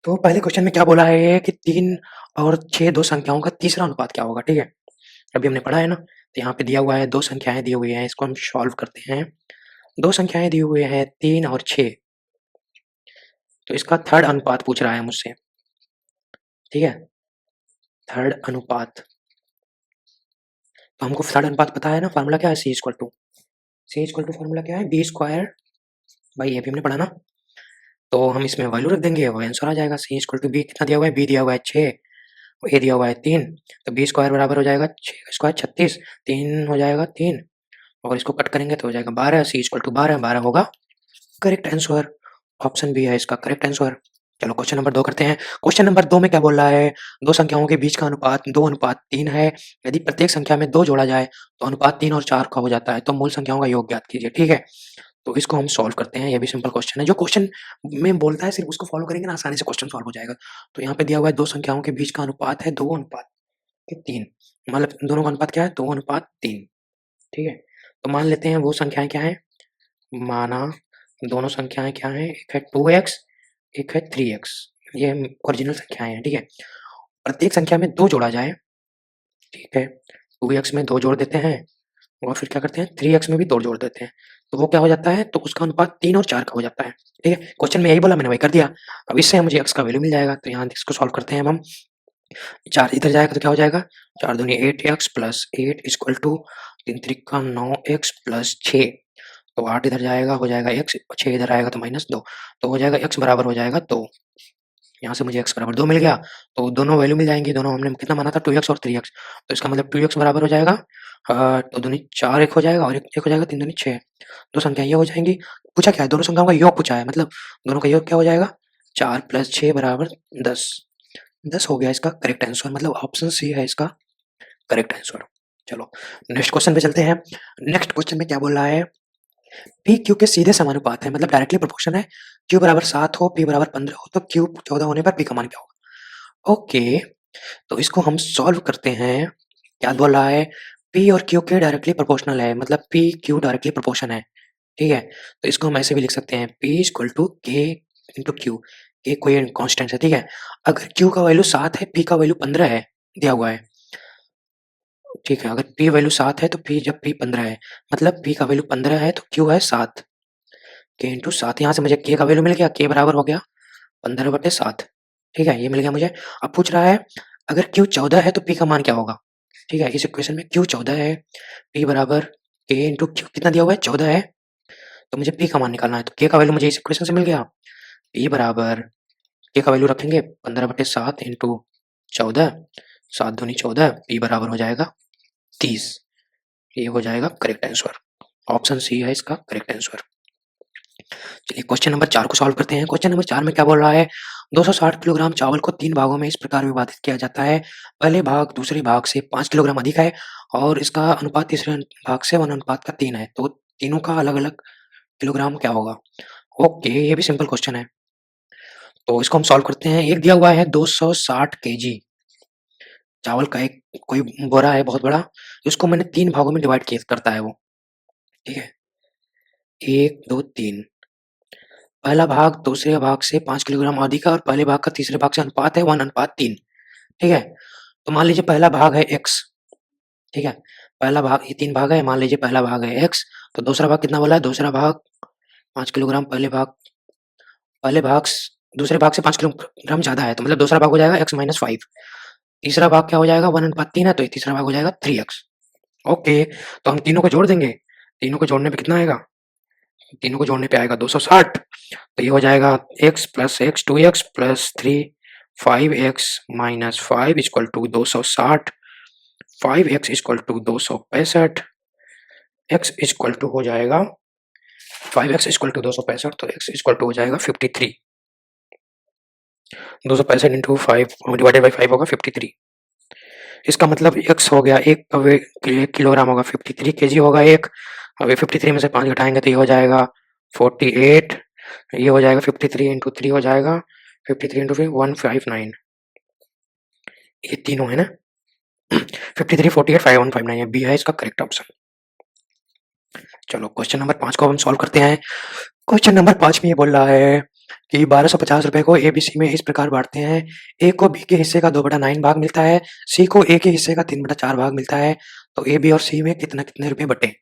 तो पहले क्वेश्चन में क्या बोला है कि 3 और 6 दो संख्याओं का तीसरा अनुपात क्या होगा, ठीक है? अभी हमने पढ़ा है ना, तो यहाँ पे दिया हुआ है 2 संख्याएँ दी हुई हैं, इसको हम सॉल्व करते हैं। 2 संख्याएँ दी हुई हैं 3 और 6, तो इसका थर्ड अनुपात पूछ रहा है मुझसे, ठीक है? थर्ड अनुपात, तो हमको थर्ड अनुपात पता है ना, फ़ॉर्मूला क्या है? C=, फ़ॉर्मूला क्या है? B² बाई A, भी हमने पढ़ा ना? तो हम इसमें वैल्यू रख देंगे, वो आंसर आ जाएगा। C=B कितना दिया हुआ है? B दिया हुआ है 6, ए दिया हुआ है 3, तो बी स्क्वायर बराबर हो जाएगा 6 का स्क्वायर 36, 3 हो जाएगा 3 और इसको कट करेंगे तो हो जाएगा 12। C=12, 12 होगा करेक्ट आंसर। ऑप्शन बी है इसका करेक्ट आंसर। चलो क्वेश्चन नंबर 2 करते हैं। क्वेश्चन नंबर 2 में क्या बोल रहा है? दो संख्याओं के बीच का अनुपात 2:3 है। यदि प्रत्येक संख्या में 2 जोड़ा जाए तो अनुपात 3 और 4 का हो जाता है। तो मूल संख्याओं का योग ज्ञात कीजिए, ठीक है? तो इसको हम सॉल्व करते हैं, ये भी सिंपल क्वेश्चन है। जो क्वेश्चन में बोलता है सिर्फ उसको फॉलो करेंगे ना, आसानी से क्वेश्चन सॉल्व हो जाएगा। तो यहाँ पे दिया हुआ है दो संख्याओं के बीच का अनुपात है 2:3, मतलब दोनों का अनुपात क्या है? 2:3, ठीक है? तो मान लेते हैं वो संख्याएं क्या है, माना दोनों संख्याएं क्या है, एक है 2x, एक है 3x, ये ओरिजिनल संख्याएं हैं, ठीक है? प्रत्येक संख्या में 2 जोड़ा जाए, ठीक है? 2x में 2 जोड़ देते हैं और फिर क्या करते हैं, 3x में भी 2 जोड़ देते हैं, तो वो क्या हो जाता है? तो उसका अनुपात 3 और 4 का हो जाता है, ठीक है? क्वेश्चन में यही बोला, मैंने वही कर दिया। अब इससे मुझे x का वैल्यू मिल जाएगा, तो यहाँ इसको सॉल्व करते हैं अब हम। 4 इधर जाएगा तो क्या हो जाएगा? 4 दूनी 8x प्लस 8 इक्वल टू 3 त्रिका 9x प्लस 6, तो 8 इधर जाएगा हो जाएगा x, 6 इधर आएगा तो -2, तो हो जाएगा x बराबर हो जाएगा 2। यहाँ से मुझे x बराबर 2 मिल गया, तो दोनों वैल्यू मिल जाएंगी। दोनों हमने कितना माना था? 2x और 3x, तो इसका मतलब 2x बराबर हो जाएगा 2 दूनी 4, एक हो जाएगा और एक हो जाएगा 3 दूनी 6, दो संख्या ये हो जाएंगी। पूछा क्या है? दोनों संख्याओं का योग पूछा है, मतलब दोनों का योग क्या हो जाएगा? 4 प्लस 6 बराबर 10, 10 हो गया इसका करेक्ट आंसर, मतलब ऑप्शन सी है इसका करेक्ट आंसर। चलो नेक्स्ट क्वेश्चन पे चलते हैं। नेक्स्ट क्वेश्चन में क्या बोल रहा है? पी क्यू के सीधे समानुपात है, मतलब डायरेक्टली प्रोपोर्शन है। क्यू बराबर 7 हो, पी बराबर 15 हो, तो क्यू 14 होने पर पी का मान क्या होगा? ओके, तो इसको हम सॉल्व करते हैं। क्या बोल रहा है? पी और क्यू के डायरेक्टली प्रोपोर्शनल है, मतलब पी क्यू डायरेक्टली प्रोपोर्शन है, ठीक है? तो इसको हम ऐसे भी लिख सकते हैं, पी इक्वल टू के इंटू क्यू, के कोई कॉन्स्टेंट है, ठीक है? अगर क्यू का वैल्यू 7 है, पी का वैल्यू 15 है, दिया हुआ है, ठीक है? अगर p वैल्यू 7 है तो p, जब p 15 है, मतलब p का वैल्यू 15 है तो q है 7, k इंटू 7। यहाँ से मुझे k का वैल्यू मिल गया, k बराबर हो गया 15/7, ठीक है? ये मिल गया मुझे। अब पूछ रहा है अगर q 14 है तो p का मान क्या होगा, ठीक है? इस इक्वेशन में q 14 है, p बराबर k इंटू q कितना दिया हुआ है? 14 है, तो मुझे p का मान निकालना है। तो k का वैल्यू मुझे इस इक्वेशन से मिल गया, p बराबर k का वैल्यू रखेंगे 15/7 इंटू 14, 7 दूनी 14, p बराबर हो जाएगा 30। ये हो जाएगा करेक्ट आंसर। ऑप्शन सी है इसका करेक्ट आंसर। चलिए क्वेश्चन नंबर 4 को सॉल्व करते हैं। क्वेश्चन नंबर 4 में क्या बोल रहा है? 260 किलोग्राम चावल को 3 भागों में इस प्रकार विभाजित किया जाता है। पहले भाग दूसरे भाग से 5 किलोग्राम अधिक है और इसका अनुपात तीसरे भाग से 1:3 है। तो तीनों का अलग-अलग किलोग्राम क्या होगा? ओके, ये भी सिंपल क्वेश्चन है। तो इसको हम सॉल्व करते हैं। एक दिया हुआ है 260 केजी चावल का एक कोई बोरा है बहुत बड़ा, उसको मैंने 3 भागों में डिवाइड किया करता है वो, ठीक है? 1, 2, 3। पहला भाग दूसरे भाग से 5 किलोग्राम अधिक है और पहले भाग का तीसरे भाग से अनुपात है 1:3, ठीक है? तो मान लीजिए पहला भाग है x, ठीक है? पहला भाग, ये 3 भाग है, मान लीजिए पहला भाग है x, तो दूसरा भाग कितना बोला है? दूसरा भाग 5 किलोग्राम, पहले भाग स दूसरे भाग से 5 किलोग्राम ज़्यादा है, तो मतलब दूसरा भाग हो जाएगा x - 5। तीसरा भाग क्या हो जाएगा? 1:3 है, तो ये तीसरा भाग हो जाएगा 3x। ओके, तो हम तीनों को जोड़ देंगे। तीनों को जोड़ने पे कितना आएगा? तीनों को जोड़ने पे आएगा 260, तो ये हो जाएगा x plus x 2x plus 3 5x minus 5 equal to 260, 5x equal to 265, x equal to हो जाएगा 5x इक्वल टू 265, तो x इक्वल टू हो जाएगा 53। 265 इंटू 5 डिवाइडेड बाई 5 होगा 53। इसका मतलब x हो गया, एक किलोग्राम होगा 53 केजी होगा एक। अब ये 53 में से 5 घटाएंगे तो ये हो जाएगा 48, ये हो जाएगा 53 इंटू 3 हो जाएगा 53 इंटू 3 159, ये तीनों है ना 53 48 5159, ये बी है इसका करेक्ट ऑप्शन। चलो क्वेश्चन नंबर 5 को हम सॉल्व करते हैं। क्वेश्चन नंबर 5 में ये बोल रहा है कि 1250 रुपए को ए बी सी में इस प्रकार बांटते हैं। ए को बी के हिस्से का 2/9 भाग मिलता है, सी को ए के हिस्से का 3/4 भाग मिलता है। तो ए बी और सी में कितना कितने रुपए बटे।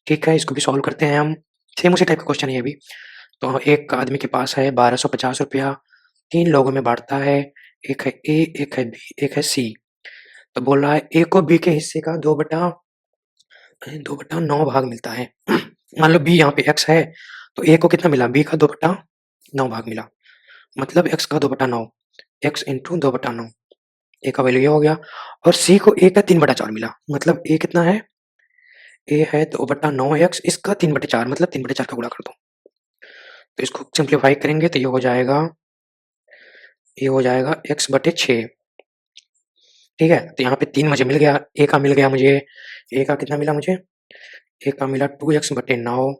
ठीक है, इसको भी सॉल्व करते हैं हम। सेम उसी टाइप का क्वेश्चन है ये भी। तो एक आदमी के पास है 1250 रुपया, 3 लोगों में बांटता है, एक है ए, एक है बी, एक है सी। तो बोल रहा है ए को बी के हिस्से का 2/9 भाग मिलता है। मान लो बी यहाँ पे x है, तो ए को कितना मिला, बी का 2/9 भाग मिला, मतलब x का 2/9, x इंटू 2/9, ए का वैल्यू ये हो गया। और सी को ए का 3/4 मिला, मतलब ए कितना है, ए है 2/9x, इसका 3/4, मतलब 3/4 का गुणा कर दो। तो इसको सिंप्लीफाई करेंगे तो ये हो जाएगा x/6। ठीक है, तो यहाँ पे 3 मुझे मिल गया, ए का मिल गया मुझे, ए का कितना मिला मुझे, ए का मिला 2x/9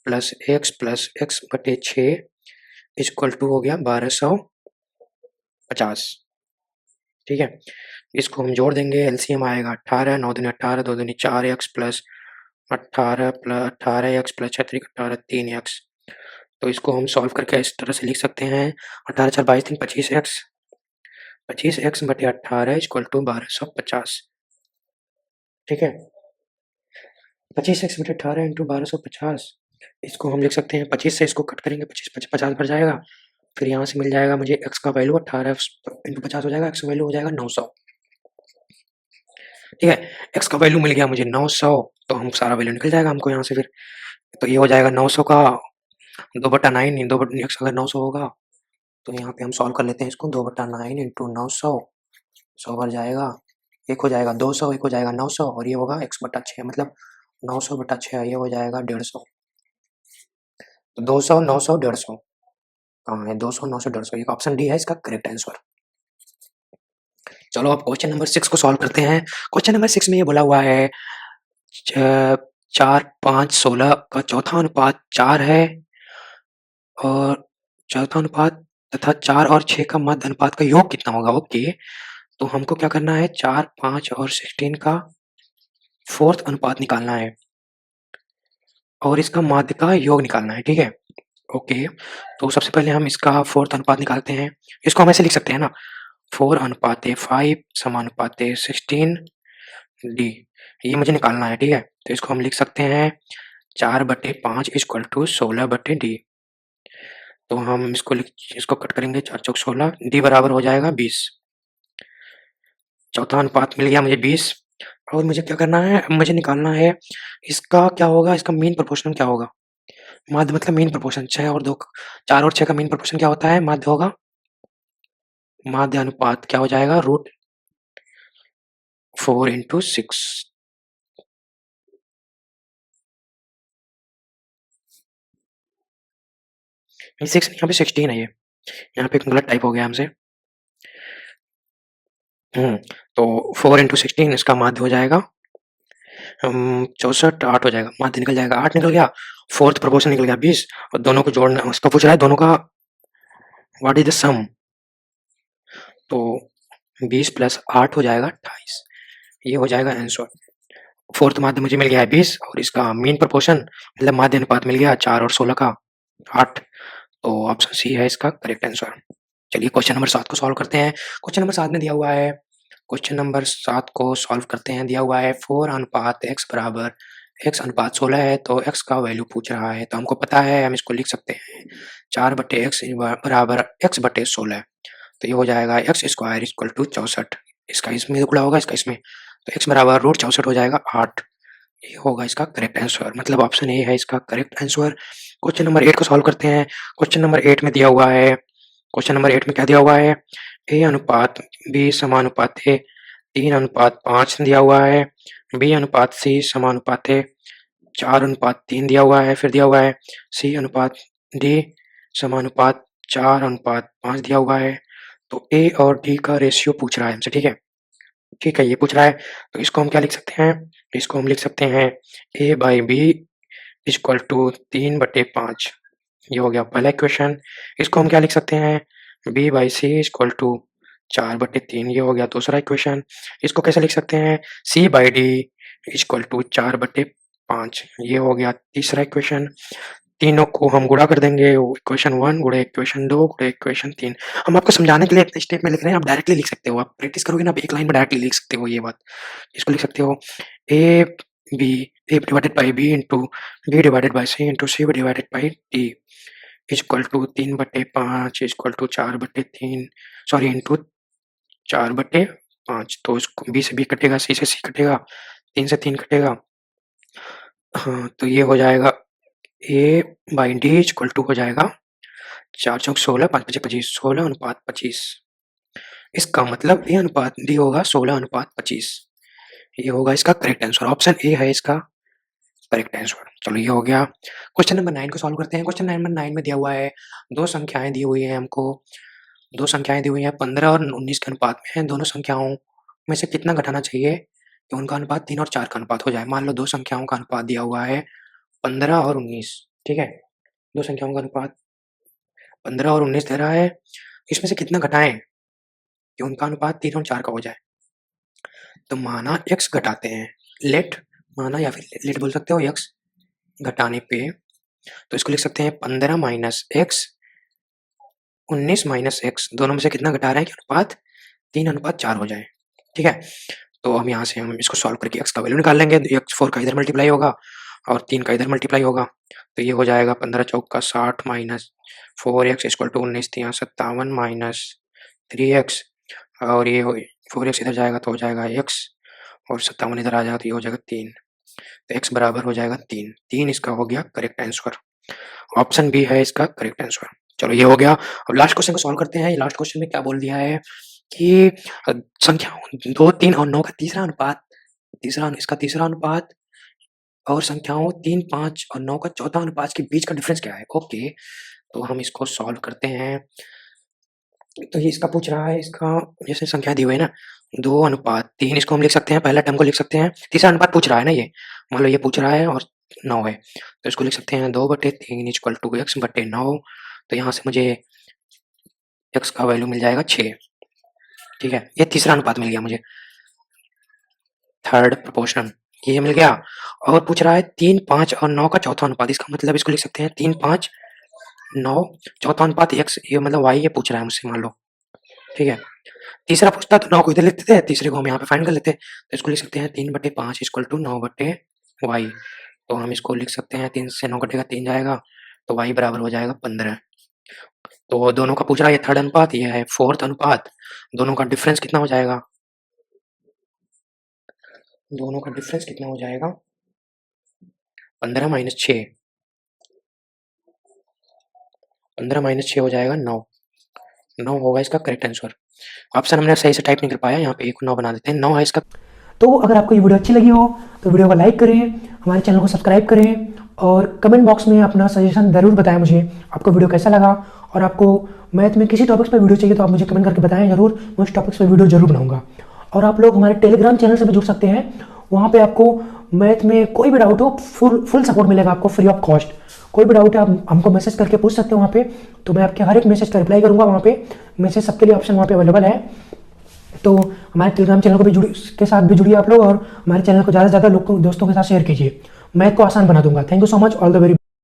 plus x/6 equal to हो गया 1250। ठीक है, इसको हम जोड़ देंगे, एलसीएम आएगा 18, 9 दूनी 18, 2 दूनी 4x plus 18x plus 6 3 18 3x। तो इसको हम सॉल्व करके इस तरह से लिख सकते हैं, 18 4 22 3 25x, 25x/18 इक्वल टू 1250। ठीक है, 25x/18 इंटू 1250, इसको हम लिख सकते हैं 25 से इसको कट करेंगे, 25 50 भर जाएगा, फिर यहाँ से मिल जाएगा मुझे x का वैल्यू 18 इंटू 50 हो जाएगा, x का वैल्यू हो जाएगा 900। ठीक है, x का वैल्यू मिल गया मुझे 900, तो हम सारा वैल्यू निकल जाएगा हमको यहाँ से फिर। तो ये हो जाएगा 900 का 2/9, 2x अगर 900 होगा तो यहाँ पे हम सॉल्व कर लेते हैं इसको, 2/9 इंटू 900, 100 भर जाएगा, एक हो जाएगा 200, एक हो जाएगा 900, और ये होगा x/6, मतलब 900/6, ये हो जाएगा 150। तो 200 900 150 कहाँ है, 200 900 150, ये ऑप्शन डी है इसका करेक्ट आंसर। चलो अब क्वेश्चन नंबर 6 को सॉल्व करते हैं। क्वेश्चन नंबर 6 में ये बोला हुआ है 4 5 16 का चौथा अनुपात 4 है, और चौथा अनुपात तथा 4 और 6 का मध्य अनुपात का योग कितना होगा। ओके, तो हमको क्या करना है, 4 5 और 16 का फोर्थ अनुपात निकालना है और इसका माध्य का योग निकालना है। ठीक है, ओके, तो सबसे पहले हम इसका फोर्थ अनुपात निकालते हैं। इसको हम ऐसे लिख सकते हैं ना, 4/5 समानुपाते 16d, ये मुझे निकालना है। ठीक है, तो इसको हम लिख सकते हैं 4/5 इक्वल टू 16/d। तो हम इसको कट करेंगे, 4 चौक 16, d बराबर हो जाएगा 20। चौथा अनुपात मिल गया मुझे 20, और मुझे क्या करना है, मुझे निकालना है इसका क्या होगा, इसका मीन प्रोपोर्शन क्या होगा। माध्य मतलब मीन प्रोपोर्शन, 4 और 6 का मीन प्रोपोर्शन क्या होता है, माध्य होगा, माध्य अनुपात क्या हो जाएगा, √4 इंटू 6। ये 6 यहाँ पे 16 है, ये यहाँ पे एक गलत टाइप हो गया हमसे। तो 4 इंटू 16 इसका माध्य हो जाएगा 64, 8 हो जाएगा, माध्य निकल जाएगा, 8 निकल गया, फोर्थ प्रोपोर्शन निकल गया 20, और दोनों को जोड़ना, उसका पूछ रहा है दोनों का व्हाट इज द सम। तो 20 प्लस 8 हो जाएगा 28, ये हो जाएगा आंसर। फोर्थ माध्य मुझे मिल गया है 20, और इसका मीन प्रोपोर्शन मतलब माध्य अनुपात मिल गया 4 और 16 का 8। तो ऑप्शन सी है इसका करेक्ट आंसर। चलिए क्वेश्चन नंबर 7 को सॉल्व करते हैं। क्वेश्चन नंबर 7 में दिया हुआ है, क्वेश्चन नंबर 7 को सॉल्व करते हैं। दिया हुआ है 4:x बराबर x/16 है, तो x का वैल्यू पूछ रहा है। तो हमको पता है, हम इसको लिख सकते हैं 4/x बराबर x/16। तो ये हो जाएगा x स्क्वायर इक्वल टू 64, इसका इसमें गुणा होगा, इसका इसमें, तो x बराबर √64 हो जाएगा 8। ये होगा इसका करेक्ट आंसर, मतलब ऑप्शन ए है इसका करेक्ट आंसर। क्वेश्चन नंबर 8 को सॉल्व करते हैं। क्वेश्चन नंबर 8 में दिया हुआ है, क्वेश्चन नंबर 8 में क्या दिया हुआ है, a अनुपात b समानुपात 3:5 दिया हुआ है, b अनुपात c समानुपात 4:3 दिया हुआ है, फिर दिया हुआ है c अनुपात d समानुपात 4:5 दिया हुआ है। तो a और d का रेशियो पूछ रहा है हमसे। ठीक है, ये पूछ रहा है, तो इसको हम क्या लिख सकते हैं, इसको हम लिख सकते हैं a/b इक्वल टू 3/5, ये हो गया पहला इक्वेशन। इसको हम क्या लिख सकते हैं, b/c इक्वल टू 4/3, ये हो गया दूसरा इक्वेशन। इसको कैसे लिख सकते हैं, c/d इक्वल टू 4/5, ये हो गया तीसरा इक्वेशन। तीनों को हम गुणा कर देंगे, इक्वेशन 1 गुणे इक्वेशन 2 गुणे इक्वेशन 3। हम आपको समझाने के लिए इतने स्टेप में लिख रहे हैं, आप डायरेक्टली लिख सकते हो। आप प्रैक्टिस करोगे ना, आप एक लाइन में डायरेक्टली लिख सकते हो ये बात। इसको लिख सकते हो A B A divided by B into B divided by C into C divided by D equal to 3/5 equal to 4/3 sorry into 4/5। तो इसको बी से बी कटेगा, सी से सी कटेगा, 3 से 3 कटेगा। हाँ, तो ये हो जाएगा ए बाई डी इक्वल टू हो जाएगा 4 चौक 16 5 पचे 25 16:25। इसका मतलब ए अनुपात डी होगा 16:25। ये होगा इसका करेक्ट आंसर। ऑप्शन ए है इसका करेक्ट आंसर। चलो ये हो गया। क्वेश्चन नंबर 9 को सॉल्व करते हैं। क्वेश्चन नंबर 9 में दिया हुआ है दो संख्याएं दी हुई है हमको। दो संख्याएं दी हुई है 15 और 19 के अनुपात में है। दोनों संख्याओं में से कितना घटाना चाहिए कि उनका अनुपात 3 और 4 का अनुपात हो जाए। मान लो दो संख्याओं का अनुपात दिया हुआ है 15 और 19, ठीक है। दो संख्याओं का अनुपात 15 और 19 दे रहा है। इसमें से कितना घटाएं कि उनका अनुपात 3 और 4 का हो जाए। तो माना x घटाते हैं, लेट माना या फिर लेट बोल सकते हो, x घटाने पे तो इसको लिख सकते हैं 15 माइनस एक्स 19 माइनस एक्स। दोनों में से कितना घटा रहे हैं कि अनुपात 3:4 हो जाए, ठीक है। तो हम यहाँ से हम इसको सॉल्व करके x का वैल्यू निकाल लेंगे। एक्स 4 का इधर मल्टीप्लाई होगा और 3 का इधर मल्टीप्लाई होगा। तो ये हो जाएगा 15 चौक का 60 minus 4x equal to 19 3 57 minus 3x और ये 4x इधर जाएगा तो हो जाएगा x और 57 इधर आ जाएगा तो ये हो जाएगा 3। तो x बराबर हो जाएगा 3। 3 इसका हो गया करेक्ट आंसर। ऑप्शन बी है इसका करेक्ट आंसर। चलो ये हो गया। अब लास्ट क्वेश्चन को सॉल्व करते हैं। लास्ट क्वेश्चन में क्या बोल दिया है कि संख्या 2 3 और 9 का तीसरा अनुपात, इसका तीसरा अनुपात और संख्याओं 3 5 और 9 का चौथा अनुपात के बीच का डिफरेंस क्या है। ओके, तो हम इसको सॉल्व करते हैं। तो ये इसका पूछ रहा है, इसका जैसे संख्या दी हुई है ना 2:3, इसको हम लिख सकते हैं, पहला टर्म को लिख सकते हैं। तीसरा अनुपात पूछ रहा है ना, ये मान लो ये पूछ रहा है और 9 है तो इसको लिख सकते हैं 2/3 इक्वल टू x/9। तो यहाँ से मुझे x का वैल्यू मिल जाएगा 6, ठीक है। ये तीसरा अनुपात मिल गया मुझे, थर्ड प्रोपोर्शन ये मिल गया। और पूछ रहा है 3 5 और 9 का चौथा अनुपात। इसका मतलब इसको लिख सकते हैं 3 5 9 चौथा अनुपात x, ये मतलब y ये पूछ रहा है मुझसे मान लो, ठीक है। तीसरा पूछता तो 9 को इधर लिखते थे, तीसरे को हम यहाँ पे फाइंड कर लेते। तो इसको लिख सकते हैं 3/5 इक्वल टू 9/y। तो हम इसको लिख सकते हैं 3 से 9 कटेगा 3 जाएगा तो y बराबर हो जाएगा 15। तो दोनों का पूछ रहा है, ये थर्ड अनुपात, ये है फोर्थ अनुपात। दोनों का डिफरेंस कितना हो जाएगा, दोनों का डिफरेंस कितना हो जाएगा 15 माइनस 6, 15 माइनस 6 हो जाएगा 9। 9 होगा इसका करेक्ट आंसर। ऑप्शन हमने सही से टाइप नहीं कर पाया, यहाँ पे 1 9 बना देते हैं, 9 है इसका। तो अगर आपको ये वीडियो अच्छी लगी हो तो वीडियो को लाइक करें, हमारे चैनल को सब्सक्राइब करें और कमेंट बॉक्स में अपना सजेशन ज़रूर बताएं मुझे आपको वीडियो कैसा लगा। और आपको मैथ में किसी टॉपिक्स पर वीडियो चाहिए तो आप मुझे कमेंट करके बताएं, ज़रूर मैं उस टॉपिक्स पर वीडियो जरूर बनाऊंगा। और आप लोग हमारे टेलीग्राम चैनल से भी जुड़ सकते हैं, वहाँ पे आपको मैथ में कोई भी डाउट हो फुल सपोर्ट मिलेगा आपको फ्री ऑफ कॉस्ट। कोई भी डाउट है आप हमको मैसेज करके पूछ सकते हो वहाँ पे, तो मैं आपके हर एक मैसेज का रिप्लाई करूँगा। वहाँ पे मैसेज सबके लिए ऑप्शन वहाँ पे अवेलेबल है। तो हमारे टेलीग्राम चैनल को भी के साथ भी जुड़िए आप लोग और हमारे चैनल को ज़्यादा से ज़्यादा लोग दोस्तों के साथ शेयर कीजिए। मैथ को आसान बना दूंगा। Thank you so much, all the very